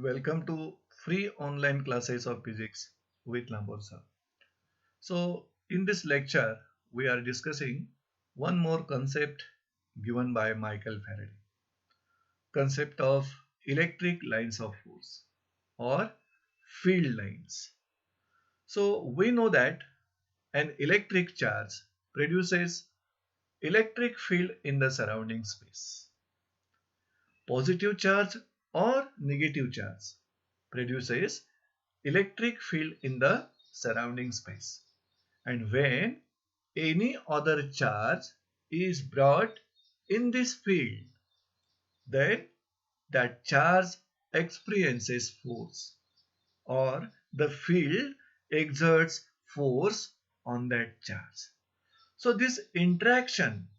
Welcome to free online classes of physics with Lamborsa. So, in this lecture, we are discussing one more concept given by Michael Faraday, concept of electric lines of force or field lines. So, we know that an electric charge produces electric field in the surrounding space. Positive charge or negative charge produces electric field in the surrounding space. And when any other charge is brought in this field, then that charge experiences force or the field exerts force on that charge. So this interaction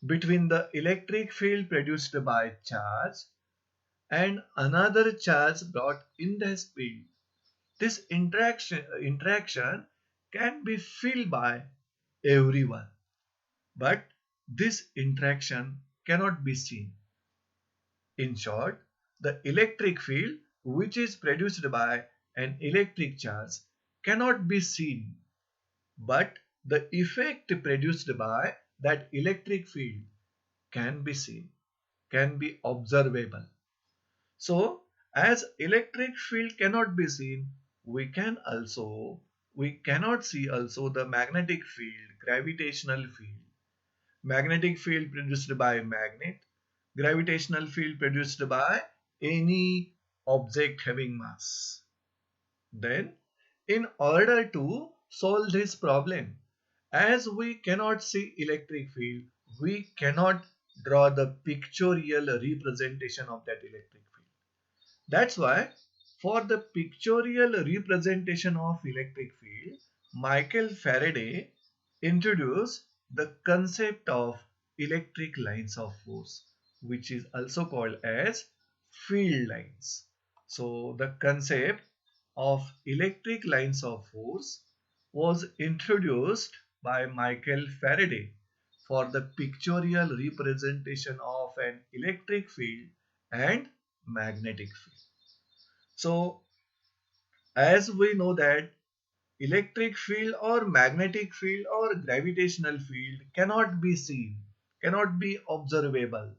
between the electric field produced by charge and another charge brought in this field, this interaction can be felt by everyone, but this interaction cannot be seen. In short, the electric field which is produced by an electric charge cannot be seen, but the effect produced by that electric field can be seen, can be observable. So, as electric field cannot be seen, we cannot see also the magnetic field, gravitational field. Magnetic field produced by magnet, gravitational field produced by any object having mass. Then, in order to solve this problem, as we cannot see electric field, we cannot draw the pictorial representation of that electric field. That's why for the pictorial representation of electric field, Michael Faraday introduced the concept of electric lines of force, which is also called as field lines. So the concept of electric lines of force was introduced by Michael Faraday for the pictorial representation of an electric field and magnetic field. So, as we know that electric field or magnetic field or gravitational field cannot be seen, cannot be observable,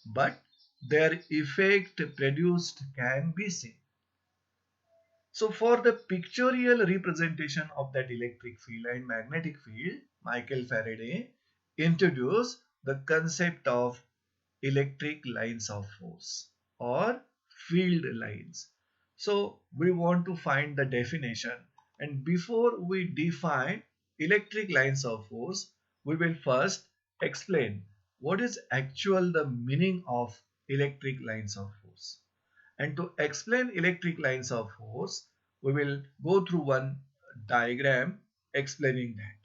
but their effect produced can be seen. So, for the pictorial representation of that electric field and magnetic field, Michael Faraday introduced the concept of electric lines of force or field lines. So we want to find the definition, and before we define electric lines of force, we will first explain what is actual the meaning of electric lines of force. And to explain electric lines of force, we will go through one diagram explaining that.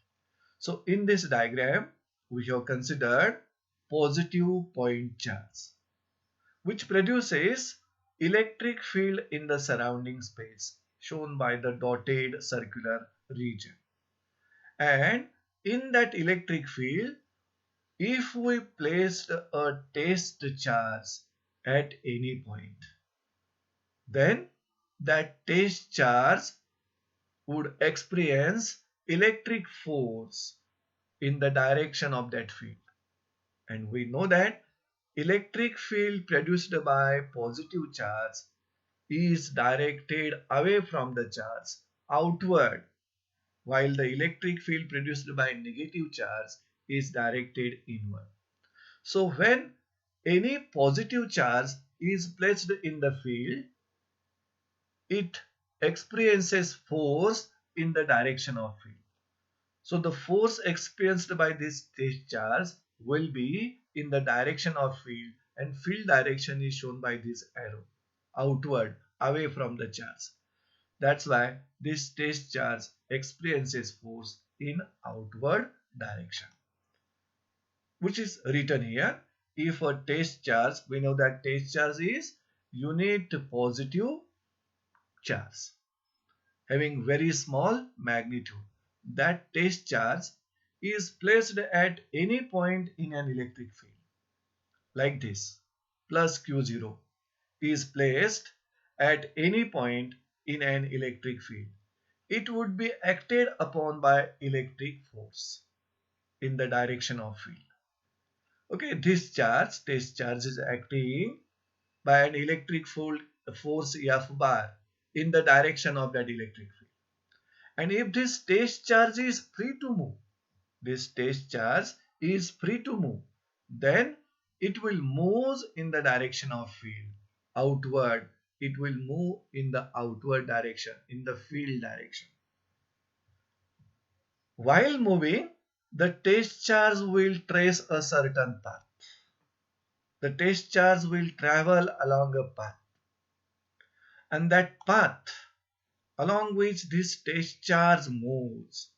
So in this diagram, we have considered positive point charge, which produces electric field in the surrounding space shown by the dotted circular region. And in that electric field, if we placed a test charge at any point, then that test charge would experience electric force in the direction of that field. And we know that electric field produced by positive charge is directed away from the charge outward, while the electric field produced by negative charge is directed inward. So when any positive charge is placed in the field, it experiences force in the direction of field. So the force experienced by this test charge will be in the direction of field, and field direction is shown by this arrow outward away from the charge. That's why this test charge experiences force in outward direction, which is written here. If a test charge, we know that test charge is unit positive charge having very small magnitude. That test charge is placed at any point in an electric field, like this. Plus Q0 is placed at any point in an electric field, it would be acted upon by electric force in the direction of field. Okay, this charge, test charge is acting by an electric force F bar in the direction of that electric field. And if this test charge is free to move, this test charge is free to move, then it will move in the direction of field. Outward, it will move in the outward direction, in the field direction. While moving, the test charge will trace a certain path. The test charge will travel along a path. And that path along which this test charge moves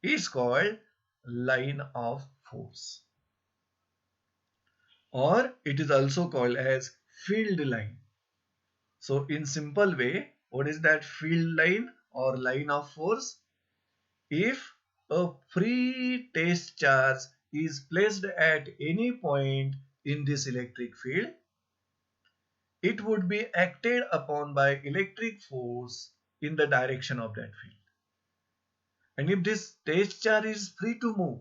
is called line of force, or it is also called as field line. So in simple way, what is that field line or line of force? If a free test charge is placed at any point in this electric field, it would be acted upon by electric force in the direction of that field. And if this test charge is free to move,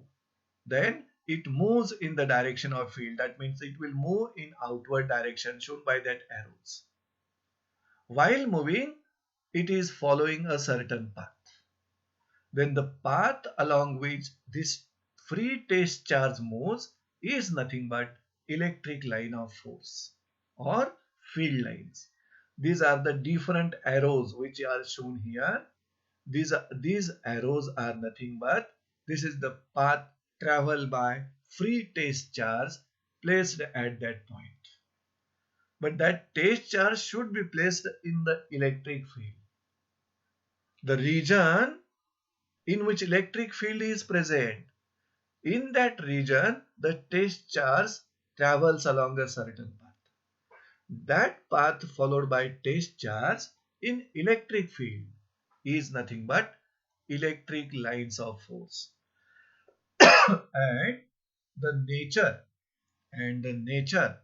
then it moves in the direction of field. That means it will move in outward direction shown by that arrows. While moving, it is following a certain path. Then the path along which this free test charge moves is nothing but electric line of force or field lines. These are the different arrows which are shown here. These arrows are nothing but this is the path traveled by free test charge placed at that point. But that test charge should be placed in the electric field. The region in which electric field is present, in that region the test charge travels along a certain path. That path followed by test charge in electric field is nothing but electric lines of force. And the nature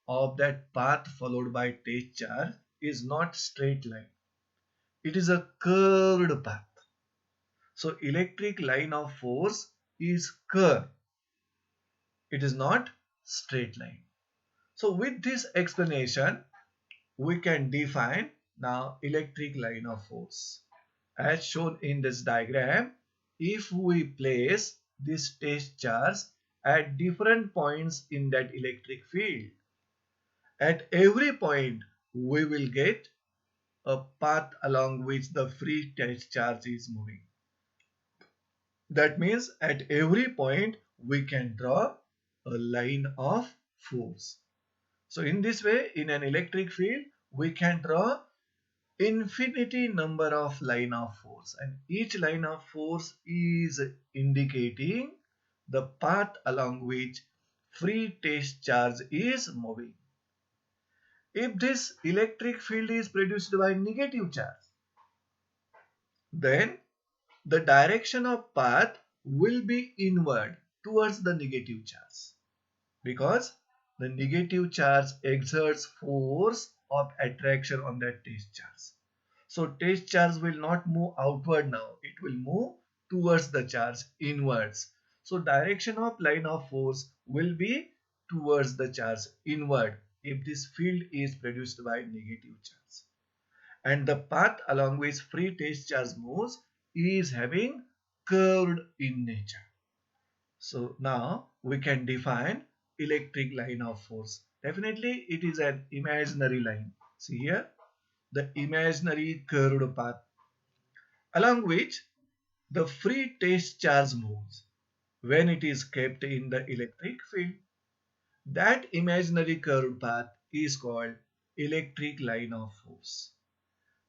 of that path followed by test charge is not straight line. It is a curved path. So electric line of force is curved. It is not straight line. So with this explanation, we can define now electric line of force. As shown in this diagram, if we place this test charge at different points in that electric field, at every point we will get a path along which the free test charge is moving. That means at every point we can draw a line of force. So in this way, in an electric field, we can draw infinity number of line of force, and each line of force is indicating the path along which free test charge is moving. If this electric field is produced by negative charge, then the direction of path will be inward towards the negative charge, because the negative charge exerts force of attraction on that test charge. So test charge will not move outward now, it will move towards the charge inwards. So direction of line of force will be towards the charge inward if this field is produced by negative charge. And the path along which free test charge moves is having curved in nature. So now we can define electric line of force. Definitely it is an imaginary line. See here, the imaginary curved path along which the free test charge moves when it is kept in the electric field. That imaginary curved path is called electric line of force.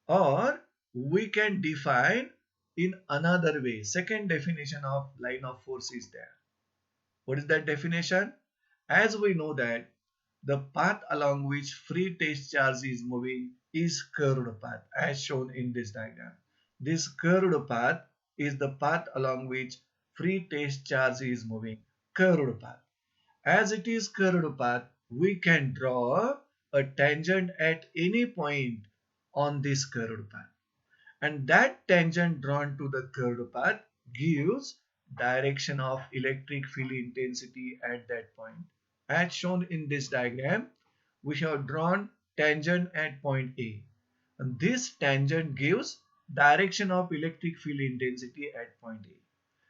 Or we can define in another way. Second definition of line of force is there. What is that definition? As we know that the path along which free test charge is moving is curved path as shown in this diagram. This curved path is the path along which free test charge is moving. Curved path. As it is curved path, we can draw a tangent at any point on this curved path. And that tangent drawn to the curved path gives direction of electric field intensity at that point. As shown in this diagram, we have drawn tangent at point A. And this tangent gives direction of electric field intensity at point A.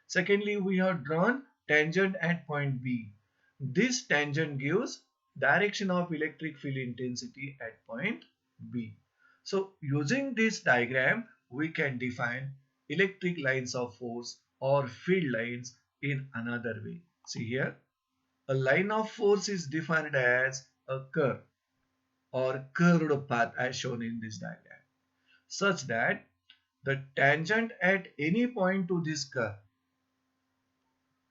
Secondly, we have drawn tangent at point B. This tangent gives direction of electric field intensity at point B. So using this diagram, we can define electric lines of force or field lines in another way. See here, a line of force is defined as a curve or curved path as shown in this diagram, such that the tangent at any point to this curve,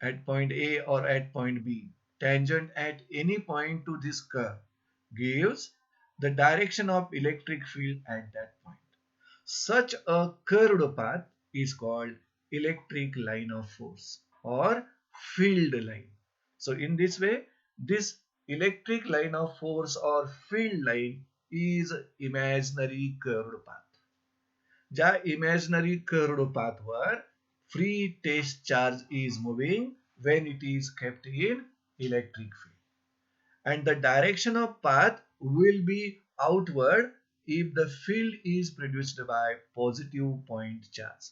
at point A or at point B, tangent at any point to this curve gives the direction of electric field at that point. Such a curved path is called electric line of force or field line. So in this way, this electric line of force or field line is imaginary curved path. ज्या imaginary curved pathवर free test charge is moving when it is kept in electric field. And the direction of path will be outward if the field is produced by positive point charge.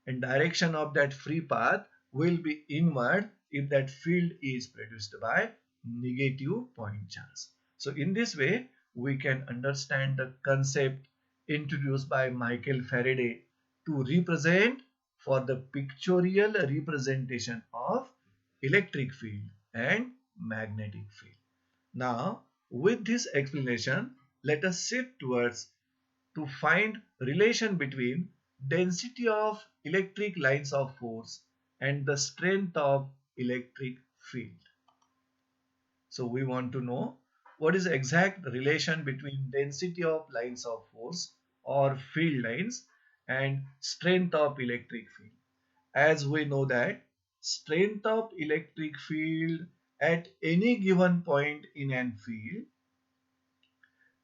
And direction of that free path will be inward if that field is produced by negative point charge. So in this way, we can understand the concept introduced by Michael Faraday to represent for the pictorial representation of electric field and magnetic field. Now, with this explanation, let us shift towards to find relation between density of electric lines of force and the strength of electric field. So we want to know what is the exact relation between density of lines of force or field lines and strength of electric field. As we know that strength of electric field at any given point in an field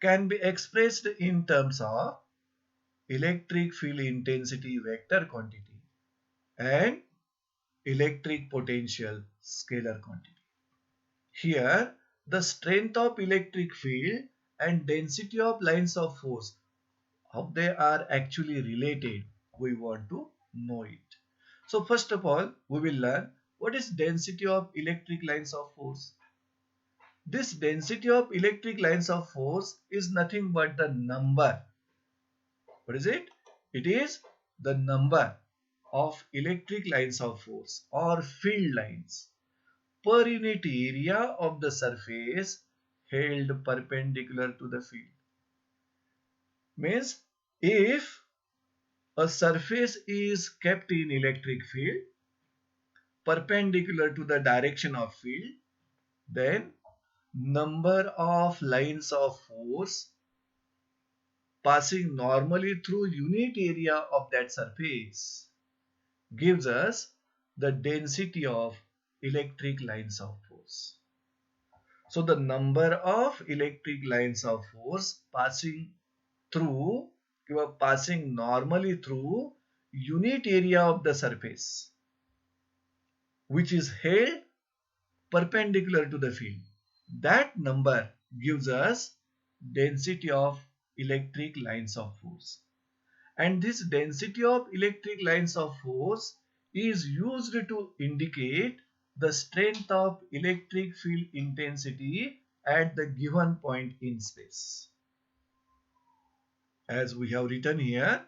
can be expressed in terms of electric field intensity vector quantity and electric potential scalar quantity. Here, the strength of electric field and density of lines of force, how they are actually related, we want to know it. So first of all, we will learn what is density of electric lines of force. This density of electric lines of force is nothing but the number. What is it? It is the number of electric lines of force or field lines per unit area of the surface held perpendicular to the field. Means if a surface is kept in electric field perpendicular to the direction of field, then number of lines of force passing normally through unit area of that surface gives us the density of electric lines of force. So the number of electric lines of force passing normally through unit area of the surface which is held perpendicular to the field, that number gives us density of electric lines of force. And this density of electric lines of force is used to indicate the strength of electric field intensity at the given point in space. As we have written here,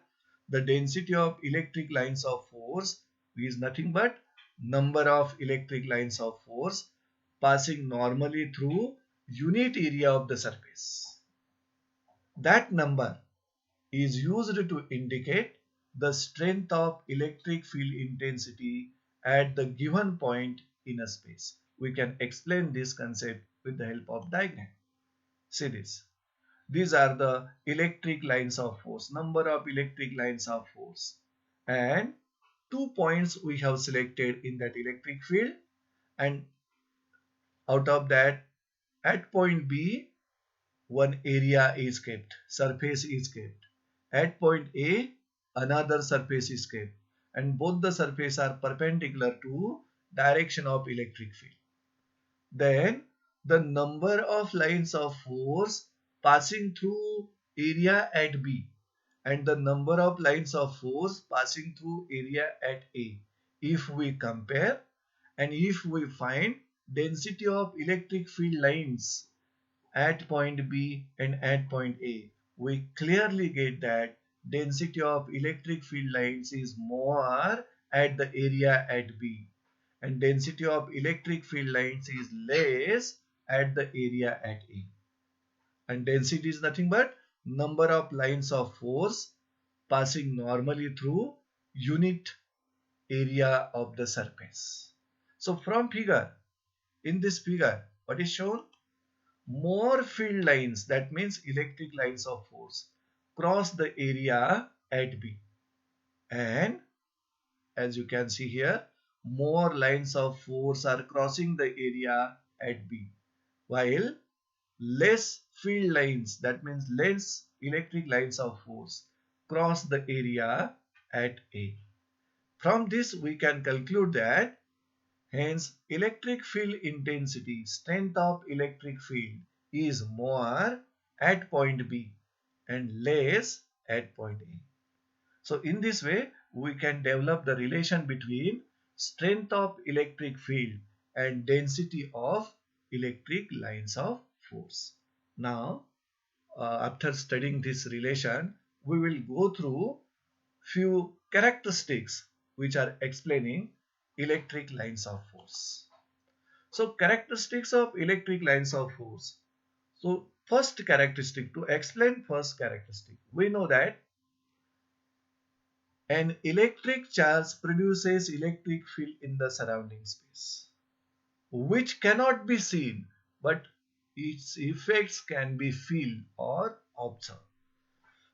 the density of electric lines of force is nothing but number of electric lines of force passing normally through unit area of the surface. That number is used to indicate the strength of electric field intensity at the given point in a space. We can explain this concept with the help of diagram. See this. These are the electric lines of force, number of electric lines of force. And 2 points we have selected in that electric field, and out of that at point B one area is kept, surface is kept. At point A, another surface is kept, and both the surfaces are perpendicular to direction of electric field. Then the number of lines of force passing through area at B and the number of lines of force passing through area at A, if we compare and if we find density of electric field lines at point B and at point A, we clearly get that density of electric field lines is more at the area at B and density of electric field lines is less at the area at A. And density is nothing but number of lines of force passing normally through unit area of the surface. So from figure, in this figure, what is shown? More field lines, that means electric lines of force, cross the area at B. And as you can see here, more lines of force are crossing the area at B, while less field lines, that means less electric lines of force, cross the area at A. From this we can conclude that hence electric field intensity, strength of electric field is more at point B and less at point A. So in this way we can develop the relation between strength of electric field and density of electric lines of force. Now after studying this relation, we will go through few characteristics which are explaining electric lines of force. So characteristics of electric lines of force. So first characteristic, to explain first characteristic, we know that an electric charge produces electric field in the surrounding space, which cannot be seen, but its effects can be felt or observed.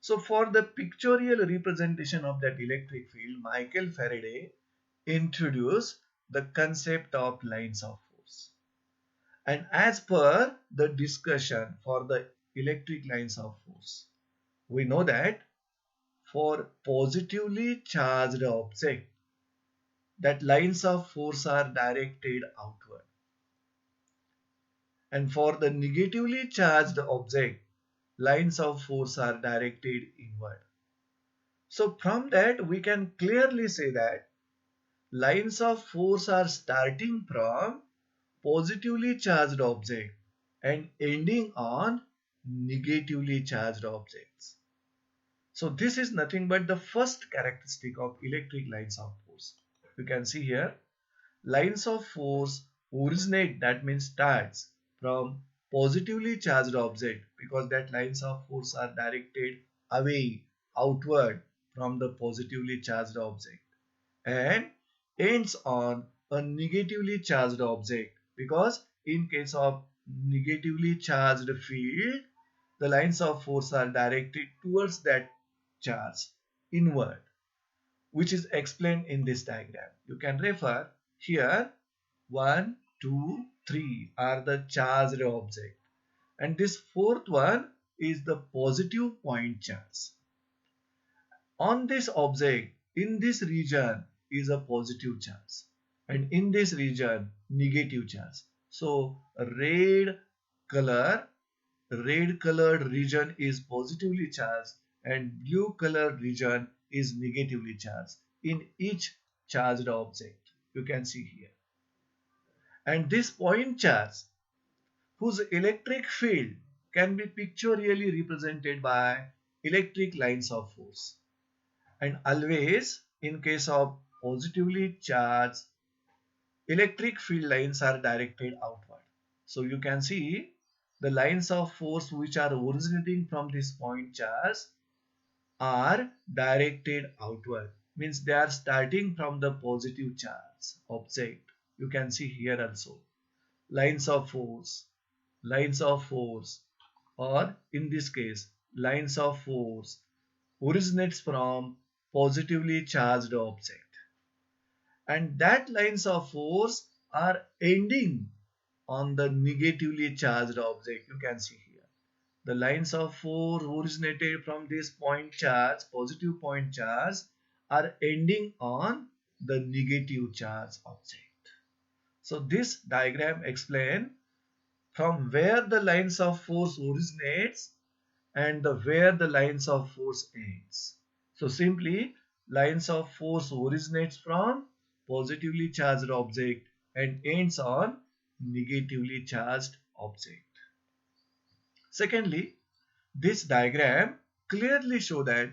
So for the pictorial representation of that electric field, Michael Faraday introduced the concept of lines of force. And as per the discussion for the electric lines of force, we know that for positively charged object, that lines of force are directed outward. And for the negatively charged object, lines of force are directed inward. So from that we can clearly say that lines of force are starting from positively charged object and ending on negatively charged objects. So this is nothing but the first characteristic of electric lines of force. You can see here, lines of force originate, that means starts from positively charged object, because that lines of force are directed away, outward from the positively charged object, and ends on a negatively charged object, because in case of negatively charged field, the lines of force are directed towards that charge inward, which is explained in this diagram. You can refer here. 1, 2, 3 are the charged object, and this fourth one is the positive point charge. On this object, in this region is a positive charge, and in this region negative charge. So color red colored region is positively charged and blue colored region is negatively charged in each charged object. You can see here. And this point charge, whose electric field can be pictorially represented by electric lines of force. And always in case of positively charged, electric field lines are directed outward. So you can see the lines of force which are originating from this point charge are directed outward, means they are starting from the positive charge object. You can see here also lines of force, or in this case lines of force originates from positively charged object, and that lines of force are ending on the negatively charged object. You can see here The lines of force originated from this point charge, positive point charge, are ending on the negative charge object. So this diagram explains from where the lines of force originates and where the lines of force ends. So simply, lines of force originates from positively charged object and ends on negatively charged object. Secondly, this diagram clearly shows that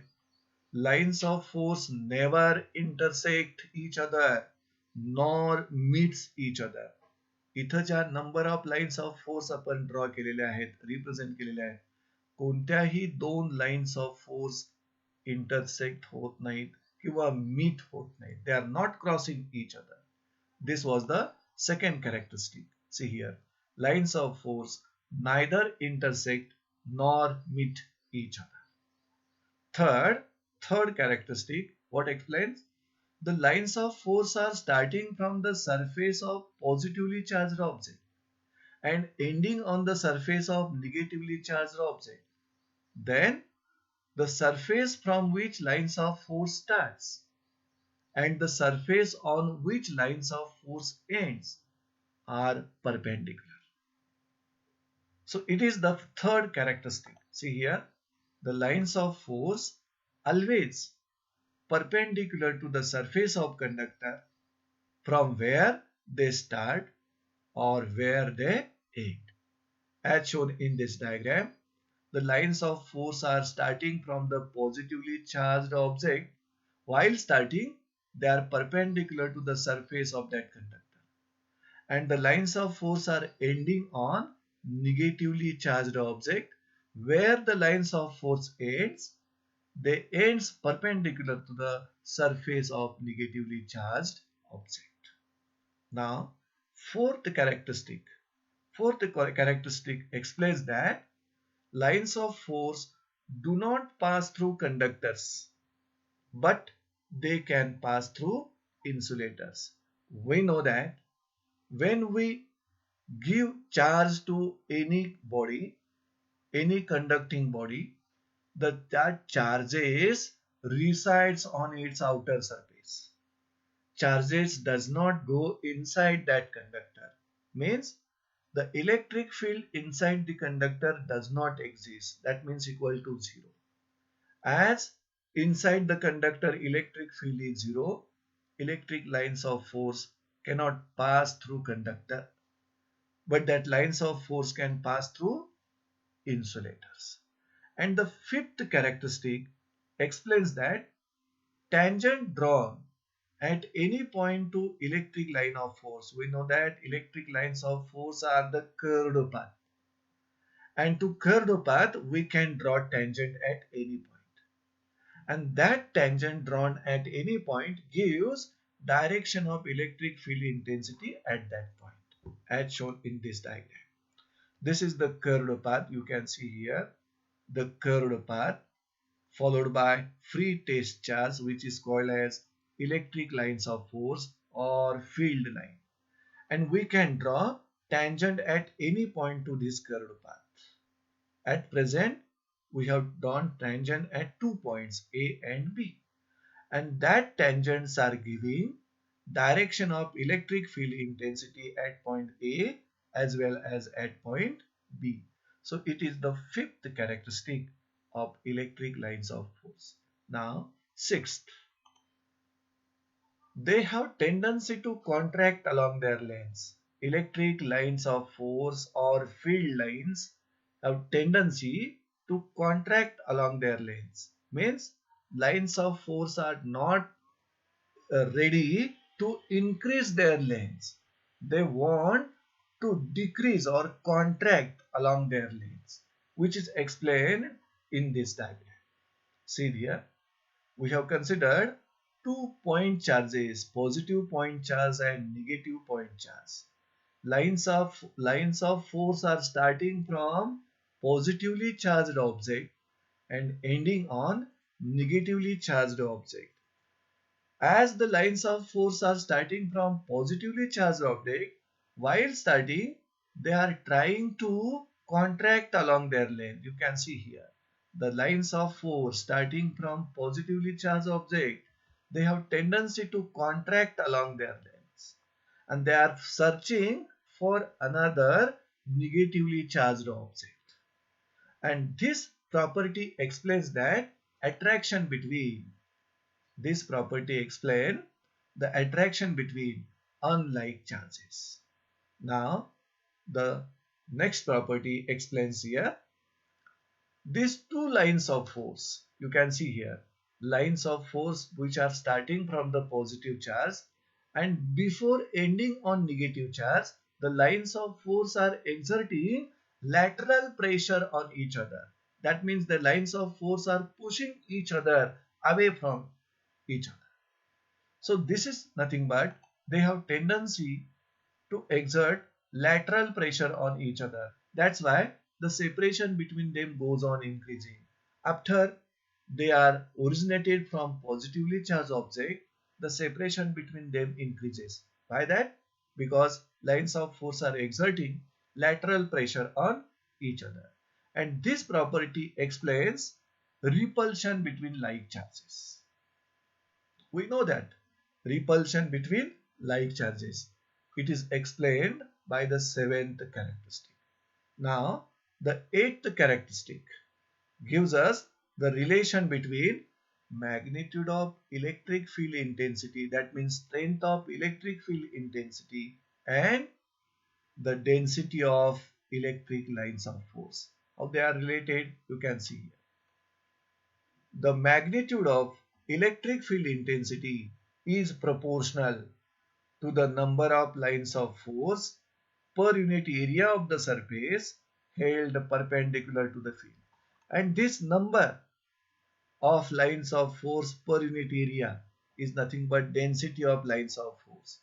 lines of force never intersect each other nor meets each other. इथं ज्या number of lines of force आपण draw केलेल्या आहेत, represent केलेल्या आहेत, कोणत्याही दोन lines of force intersect होत नाहीत किंवा मीट होत नाहीत. They are not crossing each other. This was the second characteristic. See here, lines of force neither intersect nor meet each other. Third characteristic, what explains? The lines of force are starting from the surface of positively charged object and ending on the surface of negatively charged object. Then the surface from which lines of force starts and the surface on which lines of force ends are perpendicular. So it is the third characteristic. See here, the lines of force always perpendicular to the surface of conductor from where they start or where they end. As shown in this diagram, the lines of force are starting from the positively charged object. While starting, they are perpendicular to the surface of that conductor. And the lines of force are ending on negatively charged object. Where the lines of force ends, they ends perpendicular to the surface of negatively charged object. Now, fourth characteristic explains that lines of force do not pass through conductors, but they can pass through insulators. We know that when we give charge to any body, any conducting body, that charges resides on its outer surface. Charges does not go inside that conductor. Means the electric field inside the conductor does not exist. That means equal to 0. As inside the conductor electric field is 0, electric lines of force cannot pass through conductor, but that lines of force can pass through insulators. And the fifth characteristic explains that tangent drawn at any point to electric line of force. We know that electric lines of force are the curved path. And to curved path, we can draw tangent at any point. And that tangent drawn at any point gives direction of electric field intensity at that point, as shown in this diagram. This is the curved path. You can see here the curved path followed by free test charge, which is called as electric lines of force or field line. And we can draw tangent at any point to this curved path. At present, we have drawn tangent at 2 points A and B. And that tangents are giving direction of electric field intensity at point A as well as at point B. So it is the fifth characteristic of electric lines of force. Now, sixth, they have tendency to contract along their lengths. Electric lines of force or field lines have tendency to contract along their lengths. Means lines of force are not ready to increase their lengths. They want to decrease or contract along their lengths, which is explained in this diagram. See here, we have considered 2 point charges, positive point charge and negative point charge. Lines of force are starting from positively charged object and ending on negatively charged object. As the lines of force are starting from positively charged object, while starting, they are trying to contract along their length. You can see here the lines of force starting from positively charged object, they have tendency to contract along their lengths, and they are searching for another negatively charged object. And this property explains that attraction between this property explain the attraction between unlike charges. Now the next property explains here these two lines of force. You can see here lines of force which are starting from the positive charge and before ending on negative charge, the lines of force are exerting lateral pressure on each other. That means the lines of force are pushing each other away from each other. So this is nothing but they have tendency to exert lateral pressure on each other. That's why the separation between them goes on increasing. After they are originated from positively charged object, the separation between them increases. Why that? Because lines of force are exerting lateral pressure on each other. And this property explains repulsion between like charges. We know that repulsion between like charges. It is explained by the seventh characteristic. Now, the eighth characteristic gives us the relation between magnitude of electric field intensity, that means strength of electric field intensity, and the density of electric lines of force. How they are related, you can see here. The magnitude of electric field intensity is proportional to the number of lines of force per unit area of the surface held perpendicular to the field. And this number of lines of force per unit area is nothing but density of lines of force.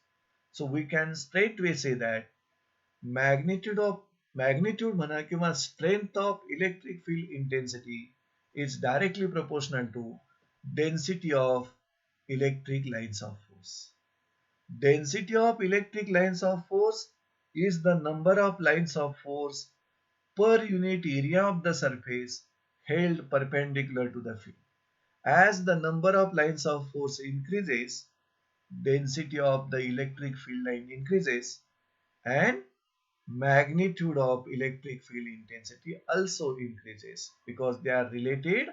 So we can straightway say that magnitude म्हणा किंवा strength of electric field intensity is directly proportional to density of electric lines of force. Density of electric lines of force is the number of lines of force per unit area of the surface held perpendicular to the field. As the number of lines of force increases, density of the electric field line increases and magnitude of electric field intensity also increases because they are related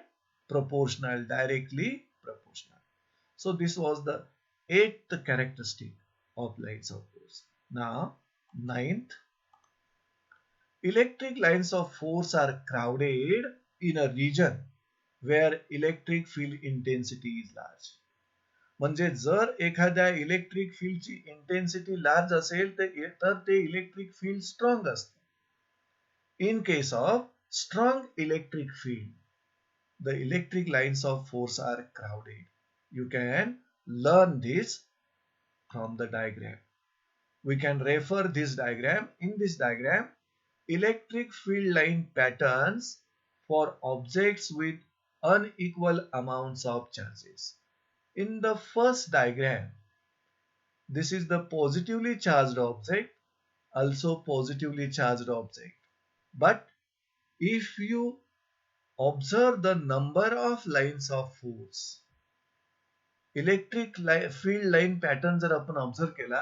proportional, directly proportional. So this was the eighth characteristic of lines of force. Now, ninth, electric lines of force are crowded in a region where electric field intensity is large. म्हणजे जर एखाद्या electric फील्डची intensity large असेल तर ते electric field strong असते. In case of strong electric field the electric lines of force are crowded. You can learn this from the diagram. We can refer this diagram. In this diagram, electric field line patterns for objects with unequal amounts of charges. In the first diagram, this is the positively charged object, also positively charged object. But if you observe the number of lines of force, electric field line pattern जर आपण observe केला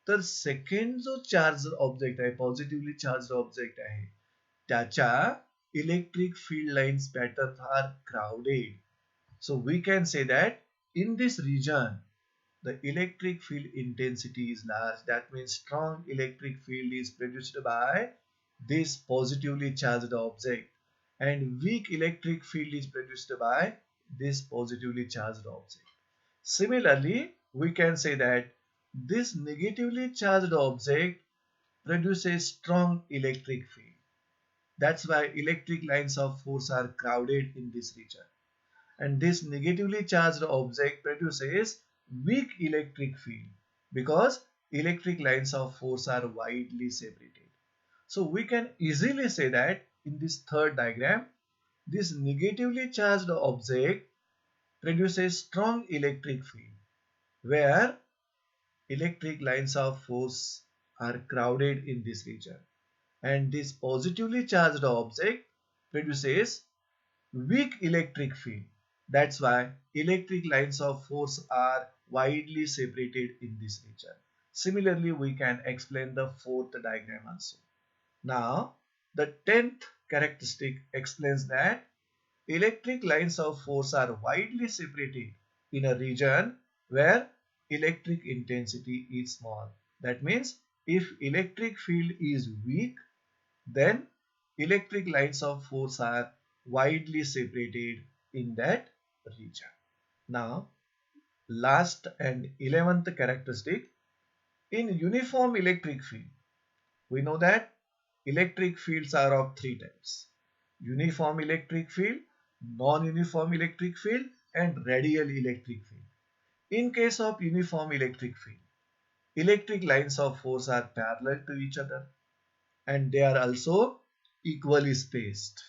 तर second जो charge object आहे positively charge object आहे त्याच्या electric field lines pattern are crowded. So we can say that in this region the electric field intensity is large. That means strong electric field is produced by this positively charged object and weak electric field is produced by this positively charged object. Similarly, we can say that this negatively charged object produces strong electric field. That's why electric lines of force are crowded in this region. And this negatively charged object produces weak electric field because electric lines of force are widely separated. So we can easily say that in this third diagram, this negatively charged object produces strong electric field where electric lines of force are crowded in this region. and this positively charged object produces weak electric field. That's why electric lines of force are widely separated in this region. Similarly, we can explain the fourth diagram also. Now, the 10th characteristic explains that electric lines of force are widely separated in a region where electric intensity is small. That means if electric field is weak, then electric lines of force are widely separated in that region. Now, last and 11th characteristic, in uniform electric field, we know that electric fields are of three types: uniform electric field, non-uniform electric field, and radial electric field. In case of uniform electric field, electric lines of force are parallel to each other and they are also equally spaced,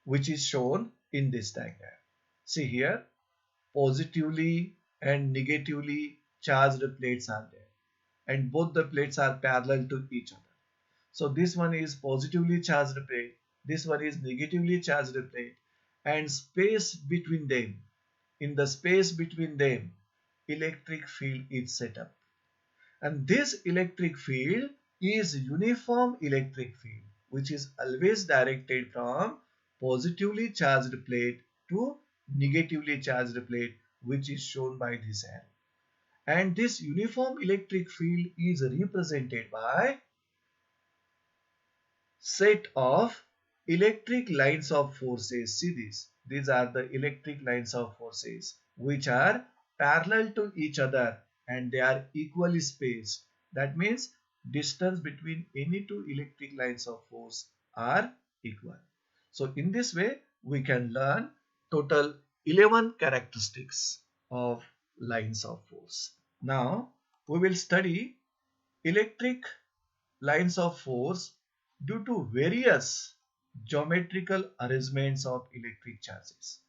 which is shown in this diagram. See here, positively and negatively charged plates are there, and both the plates are parallel to each other. So this one is positively charged plate, this one is negatively charged plate, and space between them, in the space between them, electric field is set up. And this electric field is uniform electric field, which is always directed from positively charged plate to negatively charged plate, which is shown by this arrow. And this uniform electric field is represented by set of electric lines of forces. See this. These are the electric lines of forces which are parallel to each other and they are equally spaced. That means distance between any two electric lines of force are equal. So in this way we can learn total 11 characteristics of lines of force. Now we will study electric lines of force due to various geometrical arrangements of electric charges.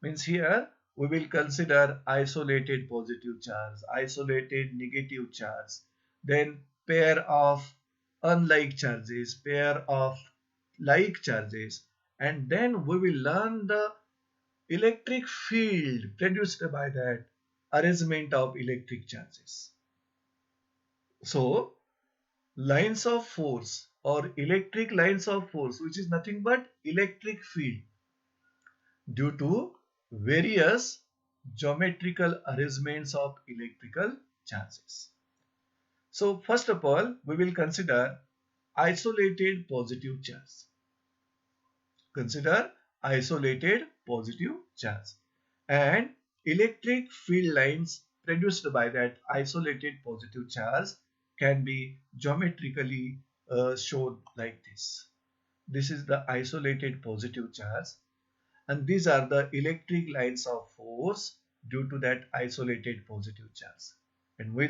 Means here we will consider isolated positive charge, isolated negative charge, then pair of unlike charges, pair of like charges, and then we will learn the electric field produced by that arrangement of electric charges. So lines of force or electric lines of force, which is nothing but electric field due to various geometrical arrangements of electrical charges. So first of all we will consider isolated positive charge. Consider isolated positive charge, and electric field lines produced by that isolated positive charge can be geometrically shown like this. This is the isolated positive charge and these are the electric lines of force due to that isolated positive charge. And we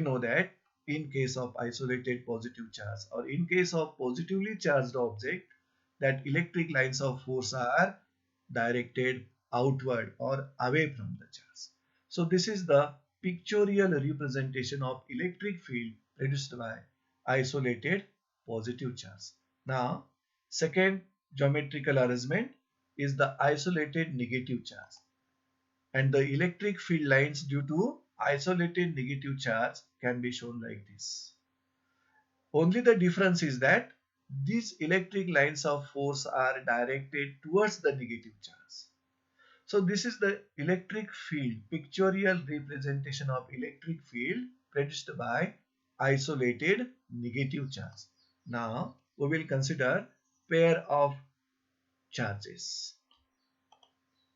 know that in case of isolated positive charge or in case of positively charged object, that electric lines of force are directed outward or away from the charge. So this is the pictorial representation of electric field produced by isolated positive charge. Now, second geometrical arrangement is the isolated negative charge, and the electric field lines due to isolated negative charge can be shown like this. Only the difference is that these electric lines of force are directed towards the negative charge. So this is the electric field, pictorial representation of electric field produced by isolated negative charge. Now we will consider pair of charges.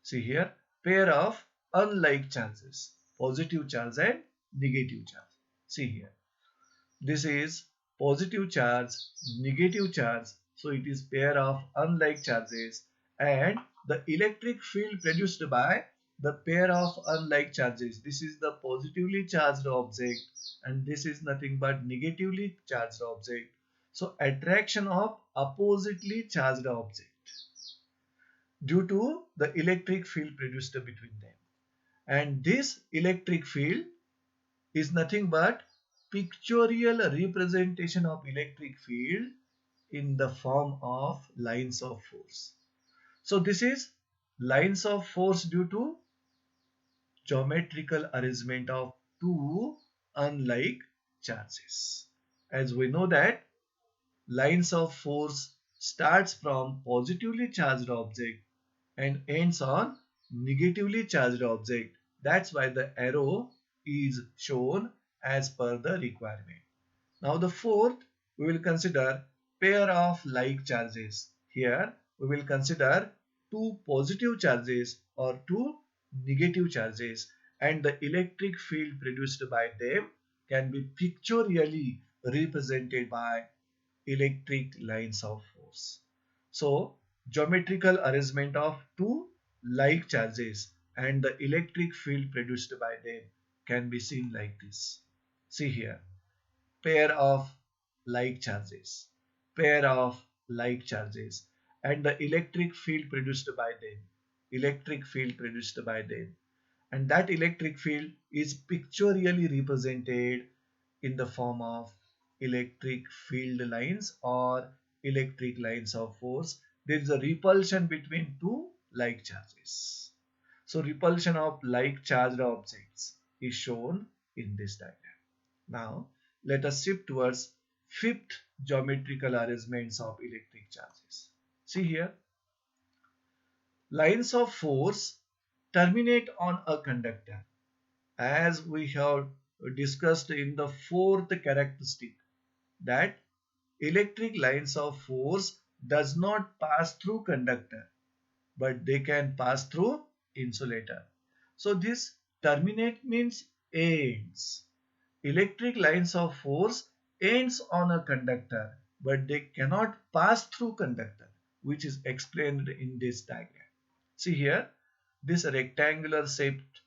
See here, pair of unlike charges, positive charge and negative charge. See here, this is positive charge, negative charge. So it is pair of unlike charges, and the electric field produced by the pair of unlike charges. This is the positively charged object and this is nothing but negatively charged object. So attraction of oppositely charged object due to the electric field produced between them. And this electric field is nothing but pictorial representation of electric field in the form of lines of force. So this is lines of force due to geometrical arrangement of two unlike charges. As we know that lines of force starts from positively charged object and ends on negatively charged object. That's why the arrow is shown as per the requirement. Now the fourth, we will consider pair of like charges. Here we will consider two positive charges or two negative charges, and the electric field produced by them can be pictorially represented by electric lines of force. So geometrical arrangement of two like charges and the electric field produced by them can be seen like this. See here, pair of like charges, pair of like charges, and the electric field produced by them, electric field produced by them, and that electric field is pictorially represented in the form of electric field lines or electric lines of force. There is a repulsion between two like charges. So repulsion of like charged objects is shown in this diagram. Now let us shift towards fifth geometrical arrangements of electric charges. See here, lines of force terminate on a conductor, as we have discussed in the fourth characteristic, that electric lines of force does not pass through conductor, but they can pass through insulator. So this terminate means ends. Electric lines of force ends on a conductor, but they cannot pass through conductor, which is explained in this diagram. See here, this rectangular shaped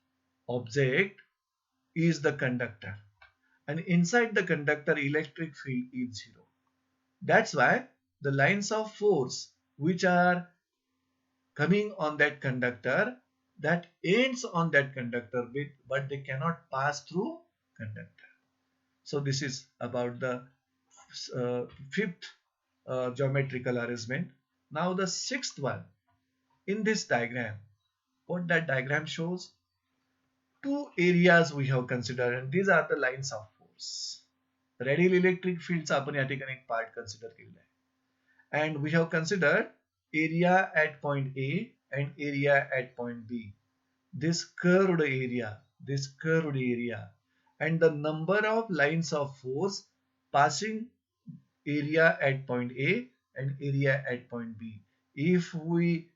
object is the conductor, and inside the conductor electric field is zero. That's why the lines of force which are coming on that conductor, that ends on that conductor, but they cannot pass through conductor. So this is about the fifth geometrical arrangement. Now the sixth one in this diagram, what that diagram shows, two areas we have considered, and these are the lines of force. Radial electric fields आपण या ठिकाणी एक part consider केलेला आहे, and we have considered area at point A and area at point B. This curved area, this curved area, and the number of lines of force passing area at point A and area at point B. If we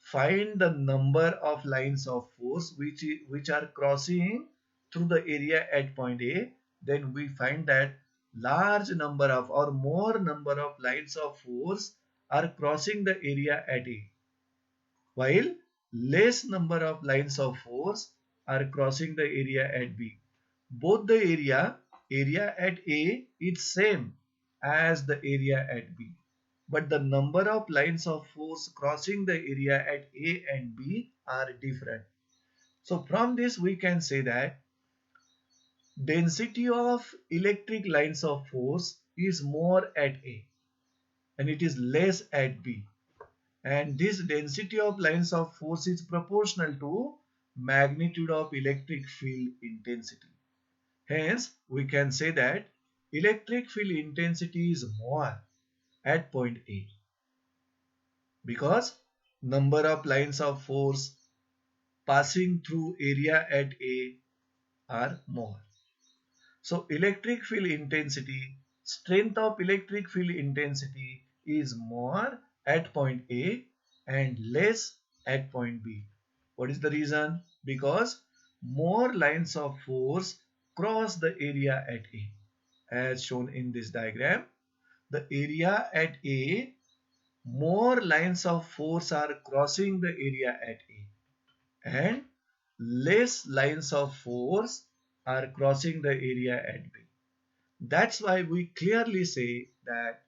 find the number of lines of force which are crossing through the area at point A, then we find that large number of or more number of lines of force are crossing the area at A, while less number of lines of force are crossing the area at B. Both the area at A is same as the area at B, but the number of lines of force crossing the area at A and B are different. So from this we can say that density of electric lines of force is more at A and it is less at B. And this density of lines of force is proportional to magnitude of electric field intensity. Hence, we can say that electric field intensity is more at point A because number of lines of force passing through area at A are more. So electric field intensity, strength of electric field intensity is more at point A and less at point B. What is the reason? Because more lines of force cross the area at A. As shown in this diagram, the area at A, more lines of force are crossing the area at A and less lines of force are crossing the area at B. That's why we clearly say that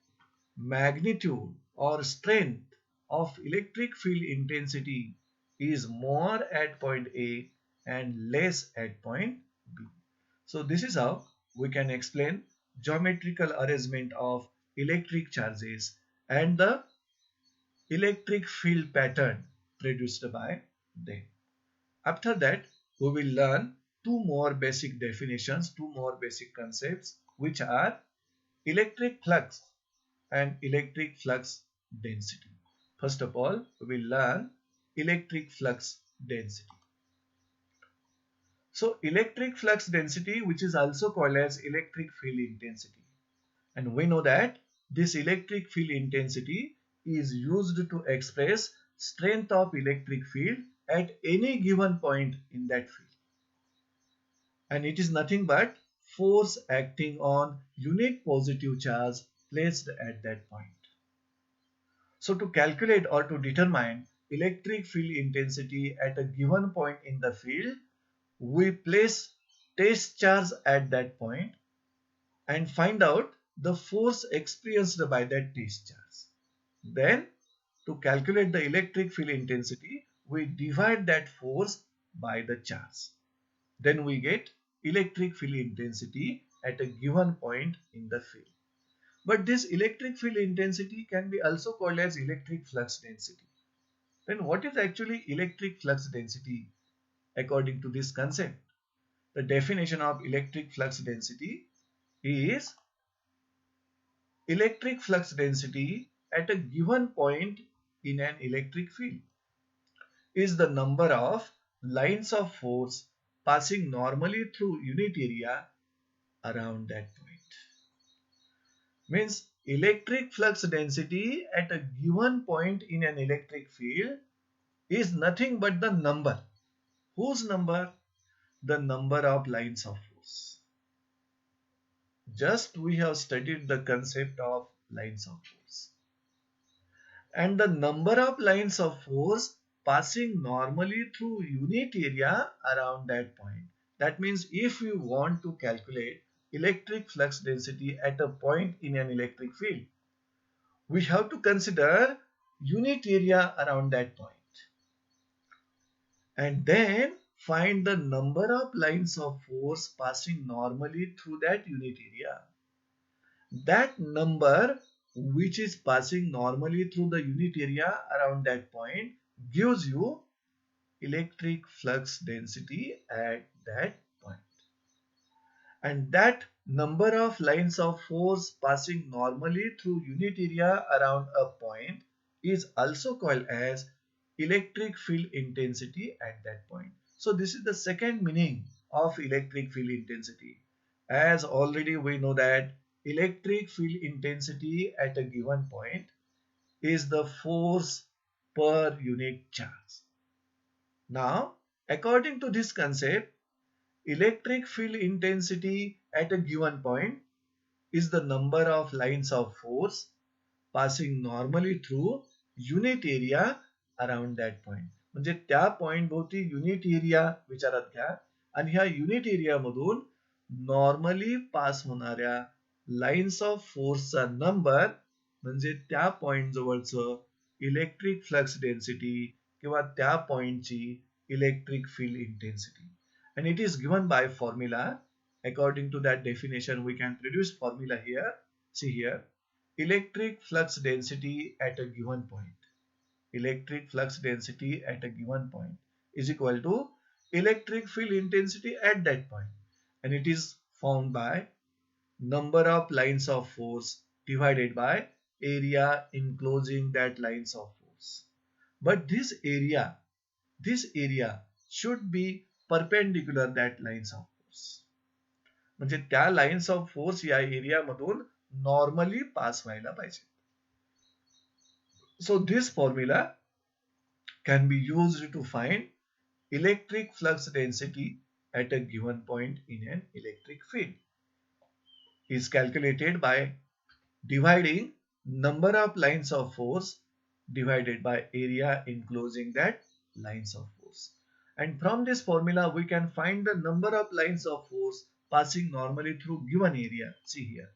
magnitude or strength of electric field intensity is more at point A and less at point B. So this is how we can explain geometrical arrangement of electric charges and the electric field pattern produced by them. After that, we will learn two more basic definitions, two more basic concepts, which are electric flux and electric flux density. First of all, we will learn electric flux density. So, electric flux density, which is also called as electric field intensity. And we know that this electric field intensity is used to express strength of electric field at any given point in that field. And it is nothing but force acting on unit positive charge placed at that point. So to calculate or to determine electric field intensity at a given point in the field, we place test charge at that point and find out the force experienced by that test charge. Then to calculate the electric field intensity, we divide that force by the charge. Then we get electric field intensity at a given point in the field. But this electric field intensity can be also called as electric flux density. Then what is actually electric flux density according to this concept? The definition of electric flux density is electric flux density at a given point in an electric field is the number of lines of force passing normally through unit area around that point. Means electric flux density at a given point in an electric field is nothing but the number. Whose number? The number of lines of force. Just we have studied the concept of lines of force. And the number of lines of force passing normally through unit area around that point. That means if you want to calculate electric flux density at a point in an electric field, we have to consider unit area around that point. And then find the number of lines of force passing normally through that unit area. That number which is passing normally through the unit area around that point gives you electric flux density at that point. And that number of lines of force passing normally through unit area around a point is also called as electric field intensity at that point. So this is the second meaning of electric field intensity. As already we know that electric field intensity at a given point is the force per unit charge. Now, according to this concept, electric field intensity at a given point is the number of lines of force passing normally through unit area around that point. म्हणजे त्या point भोवती unit area विचारात घ्या आणि ह्या unit area मधून normally pass होणाऱ्या lines of फोर्सचा नंबर म्हणजे त्या पॉइंट जवळचं इलेक्ट्रिक फ्लक्स डेन्सिटी किंवा त्या पॉइंटची electric field intensity. And it is given by formula. According to that definition, we can produce formula here. See here, electric flux density at a given point. Electric flux density at a given point is equal to electric field intensity at that point. And it is found by number of lines of force divided by area enclosing that lines of force. But this area should be perpendicular that lines of force. म्हणजे त्या lines of force या area मधून normally पास व्हायला पाहिजे. So this formula can be used to find electric flux density at a given point in an electric field. Is calculated by dividing number of lines of force divided by area enclosing that lines of force. And from this formula, we can find the number of lines of force passing normally through given area. See here.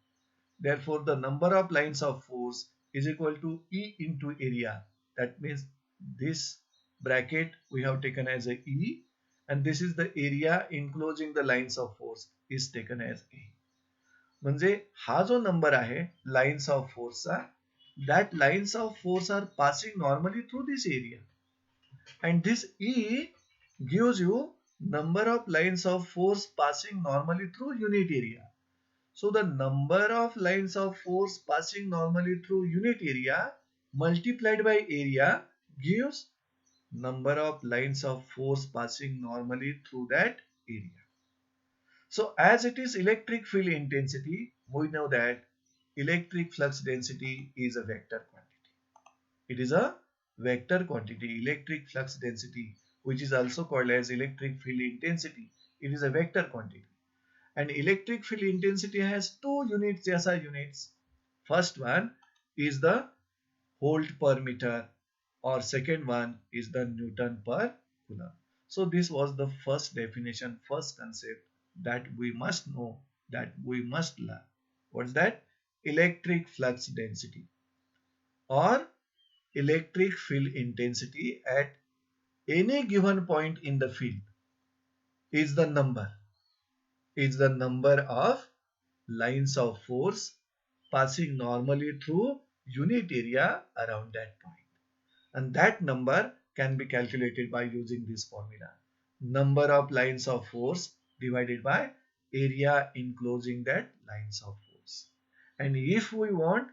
Therefore, the number of lines of force is equal to E into area. That means this bracket we have taken as a E, and this is the area enclosing the lines of force is taken as A. म्हणजे हा जो number आहे lines of फोर्सचा, that lines of force are passing normally through this area. And this E gives you number of lines of force passing normally through unit area. So the number of lines of force passing normally through unit area multiplied by area gives number of lines of force passing normally through that area. So as it is electric field intensity, we know that electric flux density is a vector quantity. It is a vector quantity, electric flux density, which is also called as electric field intensity. It is a vector quantity. And electric field intensity has two units, SI units. First one is the volt per meter, or second one is the Newton per coulomb. So this was the first definition, first concept that we must know, that we must learn. What's that? Electric flux density or electric field intensity at any given point in the field is the number of lines of force passing normally through unit area around that point. And that number can be calculated by using this formula. Number of lines of force divided by area enclosing that lines of force. And if we want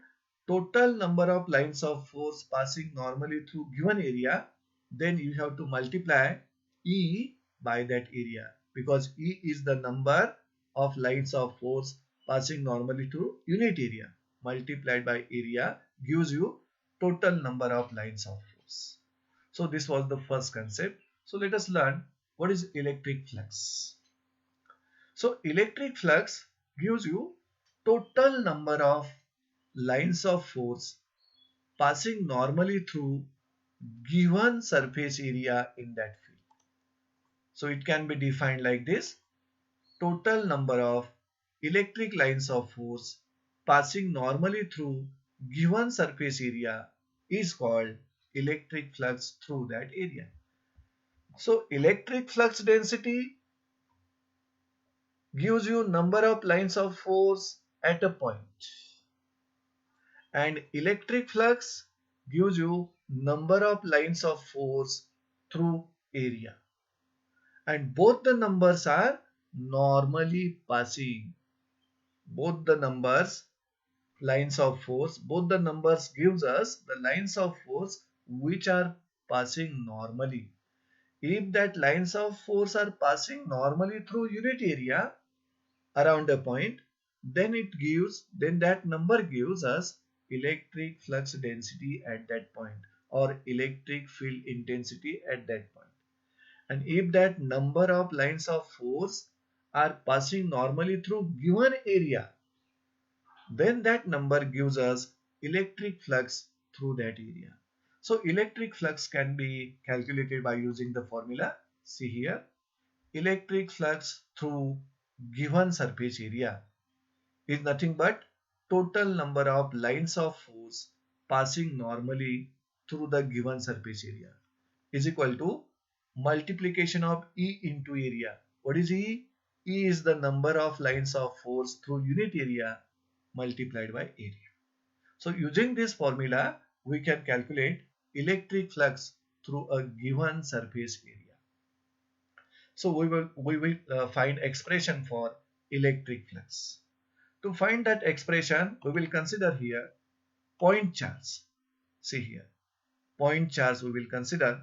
total number of lines of force passing normally through given area, then you have to multiply E by that area, because E is the number of lines of force passing normally through unit area multiplied by area gives you total number of lines of force. So this was the first concept. So let us learn what is electric flux. So electric flux gives you total number of lines of force passing normally through given surface area in that field. So it can be defined like this: total number of electric lines of force passing normally through given surface area is called electric flux through that area. So electric flux density gives you number of lines of force at a point, and electric flux gives you number of lines of force through area, and both the numbers are normally passing. Both the numbers lines of force, both the numbers gives us the lines of force which are passing normally. If that lines of force are passing normally through unit area around a point, then that number gives us electric flux density at that point, or electric field intensity at that point. And if that number of lines of force are passing normally through given area, then that number gives us electric flux through that area. So electric flux can be calculated by using the formula. See here, electric flux through given surface area is nothing but total number of lines of force passing normally through the given surface area is equal to multiplication of E into area. What is E? E is the number of lines of force through unit area multiplied by area. So using this formula, we can calculate electric flux through a given surface area. So we will find expression for electric flux. To find that expression, we will consider here point charge. See here, point charge we will consider.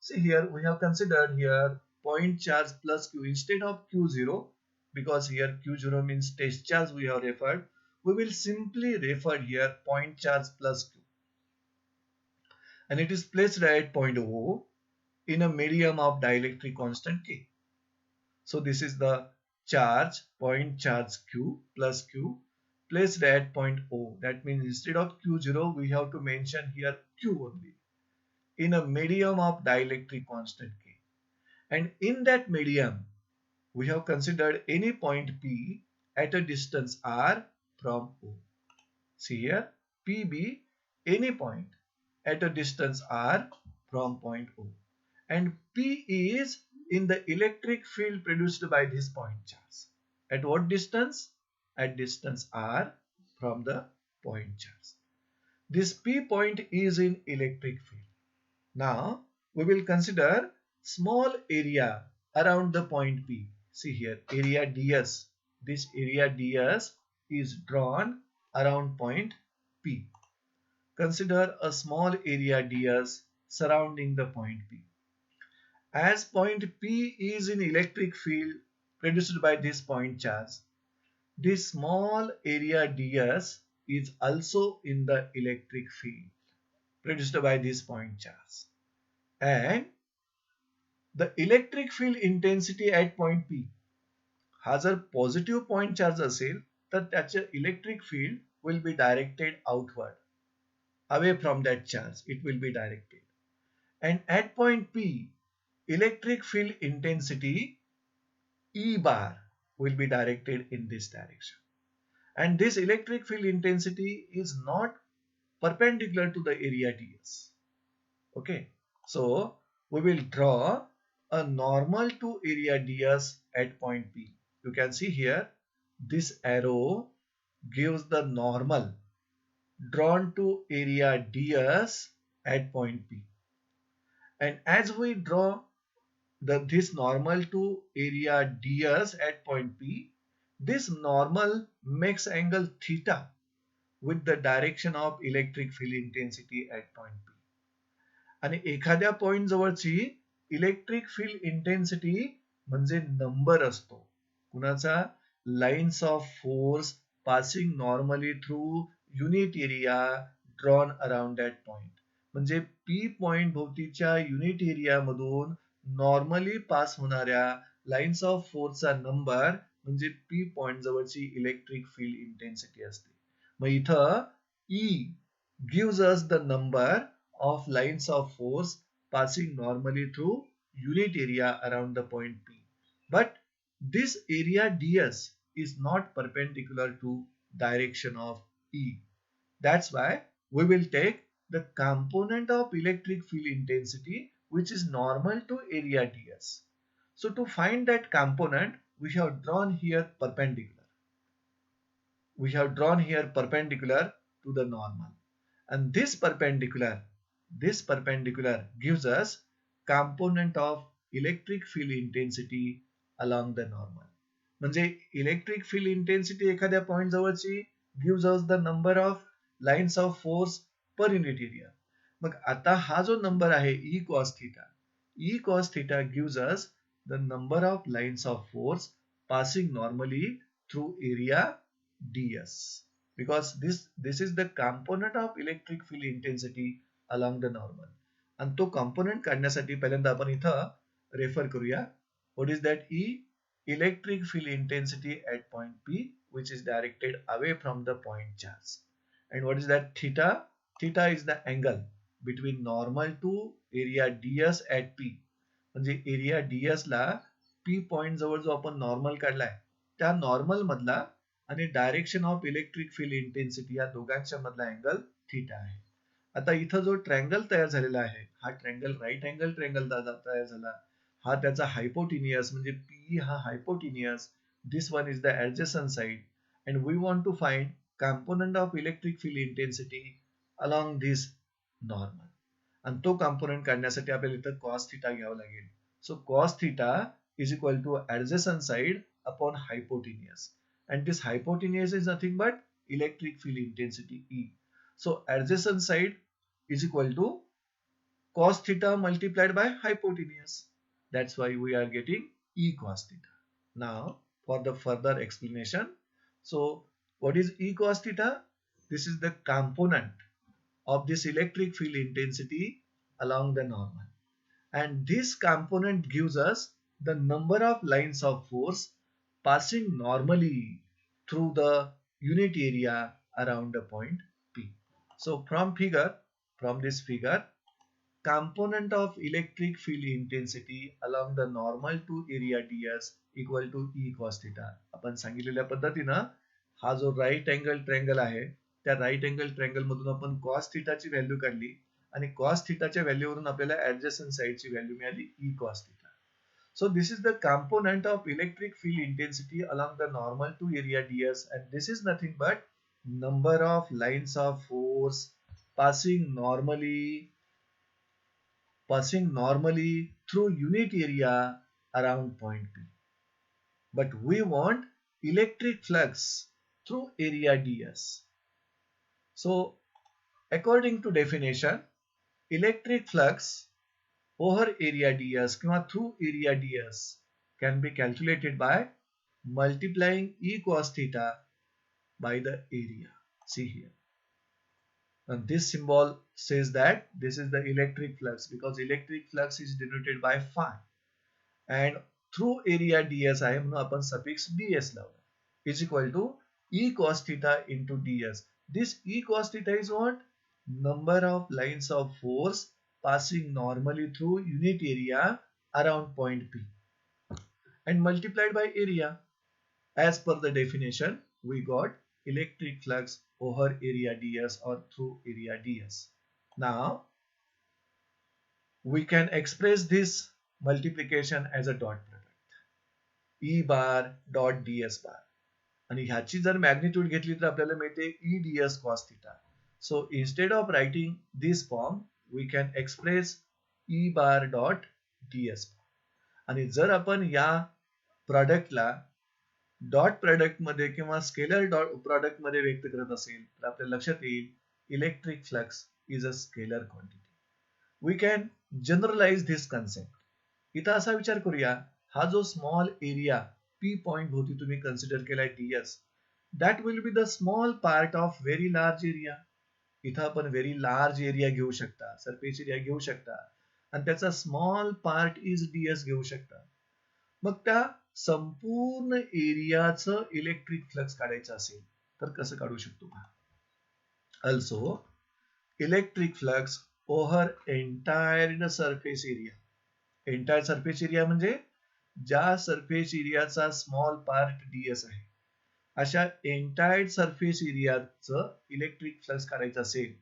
See here, we have considered here point charge plus Q instead of Q0, because here Q0 means test charge we have referred. We will simply refer here point charge plus Q, and it is placed at point O in a medium of dielectric constant K. So this is the charge, point charge Q plus Q placed at point O. That means instead of Q0 we have to mention here Q only, in a medium of dielectric constant K. And in that medium, we have considered any point P at a distance R from O. See here, P be any point at a distance R from point O. And P is in the electric field produced by this point charge. At what distance? At distance R from the point charge. This P point is in electric field. Now we will consider small area around the point P. See here, area ds. This area ds is drawn around point P. Consider a small area ds surrounding the point P. As point P is in electric field produced by this point charge, this small area ds is also in the electric field produced by this point charge. And the electric field intensity at point P हा जर positive point charge असेल तर त्याचे electric field will be directed outward away from that charge. It will be directed. And at point P, electric field intensity E bar will be directed in this direction. And this electric field intensity is not perpendicular to the area ds. Okay, so we will draw a normal to area ds at point P. You can see here this arrow gives the normal drawn to area ds at point P. And as we draw this normal to area ds at point P, this normal makes angle theta with the direction of electric field intensity at point P. आणि एखाद्या point जवळची electric field intensity म्हणजे number असतो कुणाचा lines of force passing normally through unit area drawn around that point म्हणजे P point भोवतीच्या unit area मधून normally pass होणाऱ्या लाइन्स ऑफ फोर्सचा नंबर म्हणजे पी पॉइंट जवळची इलेक्ट्रिक फील्ड इंटेन्सिटी असते. मग इथं E gives us the number of lines of force passing normally through unit area around the point P. But this area ds is not perpendicular to direction of E. That's why we will take the component of electric field intensity which is normal to area ds. So to find that component, we have drawn here perpendicular. We have drawn here perpendicular to the normal. And this perpendicular gives us component of electric field intensity along the normal. म्हणजे electric field intensity एखाद्या point जवळची gives us the number of lines of force per unit area. मग आता हा जो number आहे E cos theta gives us the number of lines of force passing normally through area ds because this is the component of electric field intensity along the normal. आणि तो component काढण्यासाठी पहिल्यांदा आपण इथं रेफर करूया. What is that E electric field intensity at point P which is directed away from the point charge. And what is that theta? Theta is the angle between normal to area DS at P. म्हणजे area DS ला P point जवळ जो आपण normal काढलाय त्या normal मधला आणि direction of electric field intensity या दोघांच्या मधला अँगल थीटा आहे. आता इथं जो ट्रँगल तयार झालेला आहे हा ट्रँगल राईट अँगल ट्रँगल तयार झाला. हा त्याचा हायपोटिनियस म्हणजे पी हा hypotenuse. This one is the adjacent side and we want to find component of electric field intensity along this normal. आणि तो कॉम्पोनंट काढण्यासाठी आपल्याला इथं कॉस थिटा घ्यावं लागेल. So cos theta is equal to adjacent side upon hypotenuse and this hypotenuse is nothing but electric field intensity E. So adjacent side is equal to cos theta multiplied by hypotenuse. That's why we are getting E cos theta. Now for the further explanation. So what is E cos theta? This is the component of this electric field intensity along the normal. And this component gives us the number of lines of force passing normally through the unit area around the point P. So from this figure, component of electric field intensity along the normal to area ds equal to E cos theta. आपण सांगितलेल्या पद्धतीनं हा जो right angle triangle आहे त्या right angle triangle मधून आपण cos theta ची व्हॅल्यू काढली आणि cos theta च्या व्हॅल्यूवरून आपल्याला ऍडजसंट साइडची व्हॅल्यू मिळाली E cos theta. So this is the component of electric field intensity along the normal to area ds and this is nothing but number of lines of force passing normally through unit area around point P. But we want electric flux through area ds. So according to definition, electric flux over area ds किंवा through area ds can be calculated by multiplying E cos theta by the area. See here. And this symbol says that this is the electric flux because electric flux is denoted by phi. And through area ds आहे म्हणून आपण suffix ds लावला is equal to E cos theta into ds. This E cos theta is what? Number of lines of force passing normally through unit area around point P and multiplied by area. As per the definition, we got electric flux over area ds or through area ds. Now, we can express this multiplication as a dot product. E bar dot ds bar. आणि ह्याची जर magnitude घेतली तर आपल्याला मिळते E ds cos theta. So instead of writing this form, we can express E bar dot ds bar. आणि जर आपण या प्रॉडक्टला डॉट प्रॉडक्ट मध्ये किंवा स्केलर डॉट प्रॉडक्ट मध्ये व्यक्त करत असेल तर आपल्या लक्षात येईल electric flux is a scalar quantity. We can generalise this concept. इथं असा विचार करूया, हा जो स्मॉल एरिया पी पॉइंट भोवती तुम्ही कन्सिडर केलाय ds, that will be the small part of very large area. इथं आपण व्हेरी लार्ज एरिया घेऊ शकता, सरफेस एरिया घेऊ शकता आणि त्याचा स्मॉल पार्ट इज ds घेऊ शकता. मग त्या संपूर्ण एरियाचं इलेक्ट्रिक फ्लक्स काढायचं असेल तर कसं काढू शकतो का? Also electric flux over entire surface area. Entire surface area म्हणजे ज्या सरफेस एरियाचा स्मॉल पार्ट ds आहे अशा एंटायर सरफेस एरियाचं इलेक्ट्रिक फ्लक्स काढायचं असेल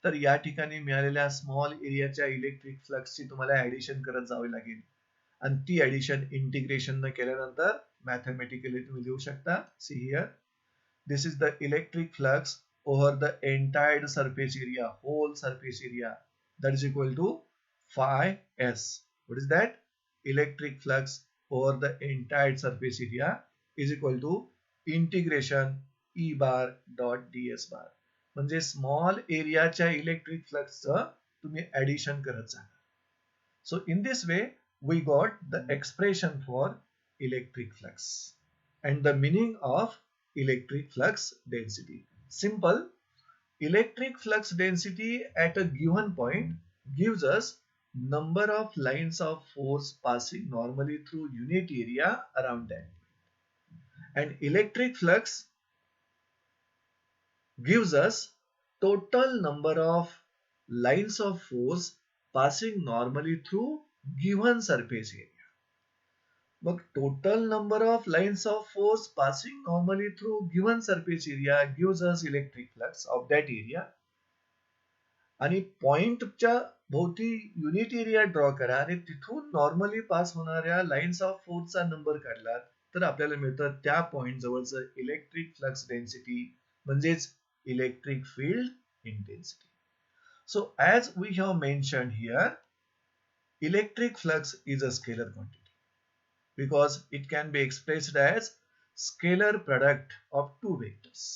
तर या ठिकाणी मिळालेल्या स्मॉल एरियाच्या इलेक्ट्रिक फ्लक्सची तुम्हाला ऍडिशन करत जावे लागेल आणि ती ऍडिशन इंटिग्रेशन न केल्यानंतर मॅथमॅटिकली तुम्ही लिहू शकता. See here, this is the electric flux over the entire surface area, whole surface area, that is equal to phi s. What is that? Electric flux over the entire surface area is equal to integration E bar dot ds bar. म्हणजे small एरियाच्या electric फ्लक्सचं तुम्ही addition करत जा. So in this way we got the expression for electric flux and the meaning of electric flux density. Simple. Electric flux density at a given point gives us number of lines of force passing normally through unit area around that point. And electric flux gives us total number of lines of force passing normally through given surface area. But total number of lines of force passing normally through given surface area gives us electric flux of that area. आणि पॉइंटच्या भोवती unit area draw करा आणि तिथून normally pass होणाऱ्या lines of फोर्सचा number काढला तर आपल्याला मिळतं त्या पॉइंट जवळचं इलेक्ट्रिक फ्लक्स डेन्सिटी म्हणजेच electric field intensity. So as we have mentioned here, electric flux is a scalar quantity because it can be expressed as scalar product of two vectors.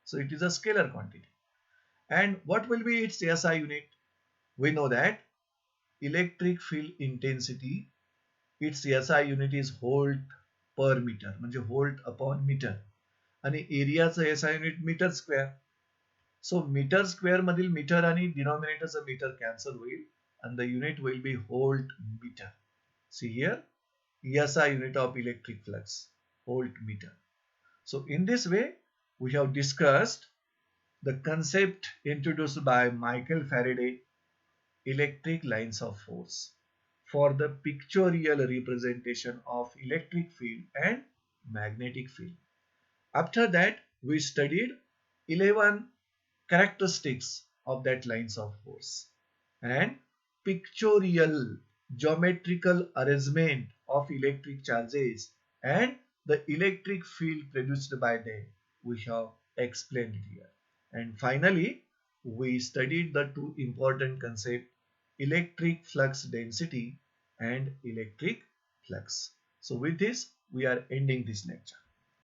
So it is a scalar quantity. And what will be its SI unit? We know that electric field intensity, its SI unit is volt per meter, म्हणजे volt upon meter. आणि एरियाचं SI unit metre square. सो metre square मधील metre आणि डिनॉमिनेटरचं metre cancel होईल and the unit will be volt meter. See here, SI unit of electric flux, volt meter. So in this way, we have discussed the concept introduced by Michael Faraday, electric lines of force, for the pictorial representation of electric field and magnetic field. After that, we studied 11 characteristics of that lines of force and pictorial geometrical arrangement of electric charges and the electric field produced by them we have explained here. And finally, we studied the two important concepts, electric flux density and electric flux. So with this, we are ending this lecture.